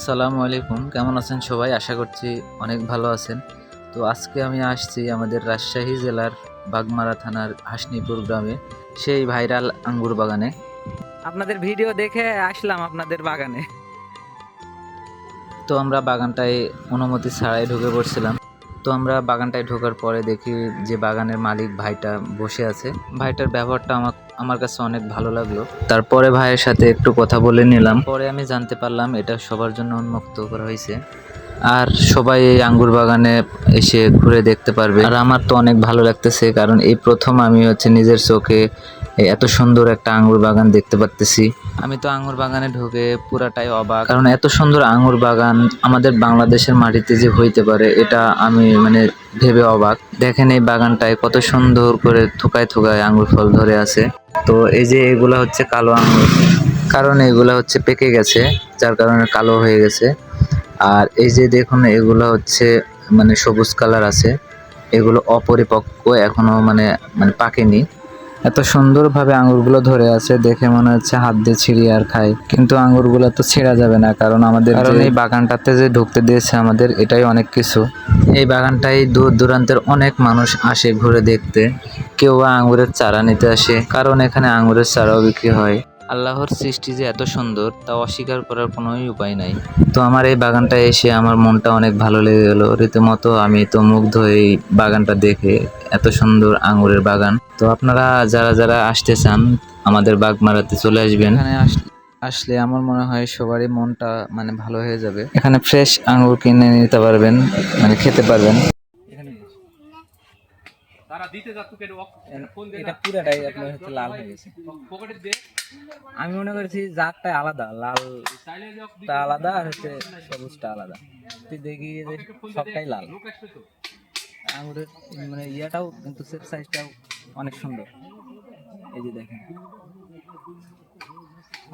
আসসালামু আলাইকুম, কেমন আছেন সবাই? আশা করছি অনেক ভালো আছেন। তো আজকে আমি আসছি আমাদের রাজশাহী জেলার বাগমারা থানার হাসনিপুর গ্রামে, সেই ভাইরাল আঙ্গুর বাগানে। আপনাদের ভিডিও দেখে আসলাম আপনাদের বাগানে। তো আমরা বাগানটায় অনুমতি ছাড়াই ঢুকে পড়ছিলাম। তো আমরা বাগানটায় ঢোকার পরে দেখি যে বাগানের মালিক ভাইটা বসে আছে। ভাইটার ব্যবহারটা আমার কাছে অনেক ভালো লাগলো। তারপরে ভাইয়ের সাথে একটু কথা বলে নিলাম। পরে আমি জানতে পারলাম এটা সবার জন্য উন্মুক্ত করা হয়েছে, আর সবাই এই আঙ্গুর বাগানে এসে ঘুরে দেখতে পারবে। আর আমার তো অনেক ভালো লাগতেছে, কারণ এই প্রথম আমি নিজের চোখে এত সুন্দর একটা আঙ্গুর বাগান দেখতে পারতেছি। আমি তো আঙ্গুর বাগানে ঢুকে পুরাটাই অবাক, কারণ এত সুন্দর আঙ্গুর বাগান আমাদের বাংলাদেশের মাটিতে যে হইতে পারে এটা আমি ভেবে অবাক। দেখেন এই বাগানটায় কত সুন্দর করে থুকায় থুকায় আঙ্গুর ফল ধরে আছে। তো এই যে এগুলা হচ্ছে কালো আঙ্গুর, কারণ এগুলা হচ্ছে পেকে গেছে, যার কারণে কালো হয়ে গেছে। আর এই যে দেখুন এগুলো হচ্ছে সবুজ কালার আছে, এগুলো অপরিপক্ক, এখনো পাকেনি। এত সুন্দরভাবে আঙ্গুরগুলো ধরে আছে, দেখে মনে হচ্ছে হাত দিয়ে ছিঁড়ি আর খাই, কিন্তু আঙ্গুরগুলো তো ছেঁড়া যাবে না, কারণ এই বাগানটাতে যে ঢুকতে দিয়েছে আমাদের, এটাই অনেক কিছু। এই বাগানটাই দূর দূরান্তের অনেক মানুষ আসে ঘুরে দেখতে, কেউ আঙ্গুরের চারা নিতে আসে, কারণ এখানে আঙ্গুরের চারাও বিক্রি হয়। আল্লাহর সৃষ্টি যে এত সুন্দর তা অস্বীকার করার কোনোই উপায় নাই। তো আমার এই বাগানটা এসে আমার মনটা অনেক ভালো লেগে গেল রীতিমতো। আমি তো মুগ্ধ এই বাগানটা দেখে, এত সুন্দর আঙ্গুরের বাগান। তো আপনারা যারা যারা আসতে চান আমাদের বাগমারাতে চলে আসবেন। এখানে আসলে আমার মনে হয় সবারই মনটা ভালো হয়ে যাবে। এখানে ফ্রেশ আঙ্গুর কিনে নিতে পারবেন, খেতে পারবেন। এটা পুরাটাই আপনার হচ্ছে লাল হয়ে গেছে। আমি মনে করছি জাতটা আলাদা, লালটা আলাদা আর হচ্ছে সবুজটা আলাদা। তুই দেখি যে সবটাই লাল। আঙুরের ইয়াটাও কিন্তু সাইজটাও অনেক সুন্দর, এই যে দেখেন।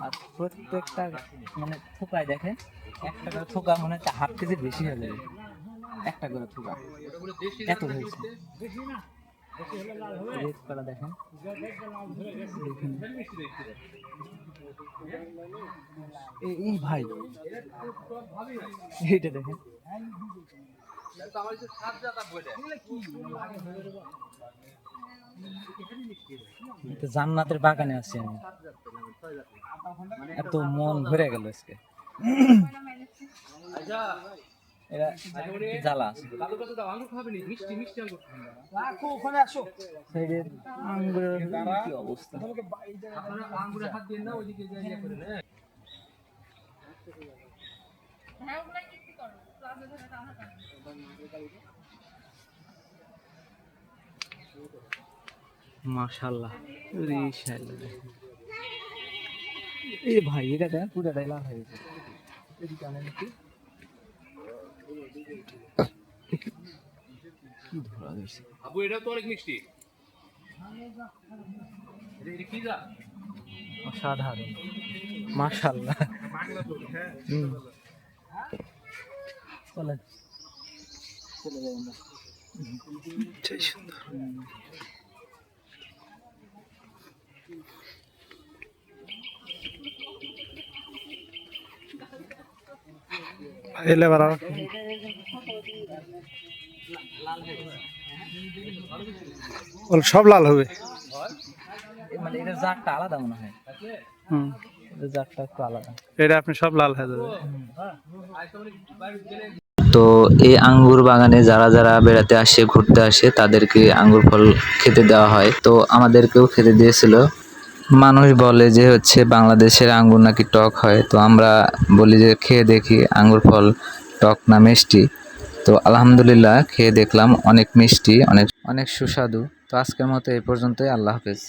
আর প্রত্যেকটা থোকায় দেখেন, একটা করে থোকা মনে হচ্ছে হাফ কেজির বেশি হয়ে যাবে, একটা করে থোকা এত হয়েছে। রেড করা দেখেন, এই ভাই এইটা দেখেন। জান্নাতের বাগানে আছি আমি, এত মন ভরে গেল আজকে। এরা জ্বালা আঙ্গুরের কি অবস্থা। মাশাআল্লাহ, এই ভাই এটা দেখ পুরোটাই লাল হয়ে গেছে। কি ধরা গেছে আবু, এটা তো অনেক মিষ্টি। অসাধারণ, মাশাআল্লাহ। চলেন চলে যাই আমরা। সুন্দর এলে বাড়া সব লাল হবে, এটার জাতটা আলাদা মনে হয়। জাতটা একটু আলাদা, এটা আপনি সব লাল হয়ে যাবে। তো এই আঙ্গুর বাগানে যারা যারা বেড়াতে আসে, ঘুরতে আসে, তাদেরকে আঙ্গুর ফল খেতে দেওয়া হয়। তো আমাদেরকেও খেতে দিয়েছিল। মানুষ বলে যে বাংলাদেশের আঙ্গুর নাকি টক হয়, তো আমরা বলি যে খেয়ে দেখি আঙ্গুর ফল টক না মিষ্টি। তো আলহামদুলিল্লাহ খেয়ে দেখলাম, অনেক মিষ্টি, অনেক অনেক সুস্বাদু। তো আজকের মতো এই পর্যন্তই। আল্লাহ হাফেজ।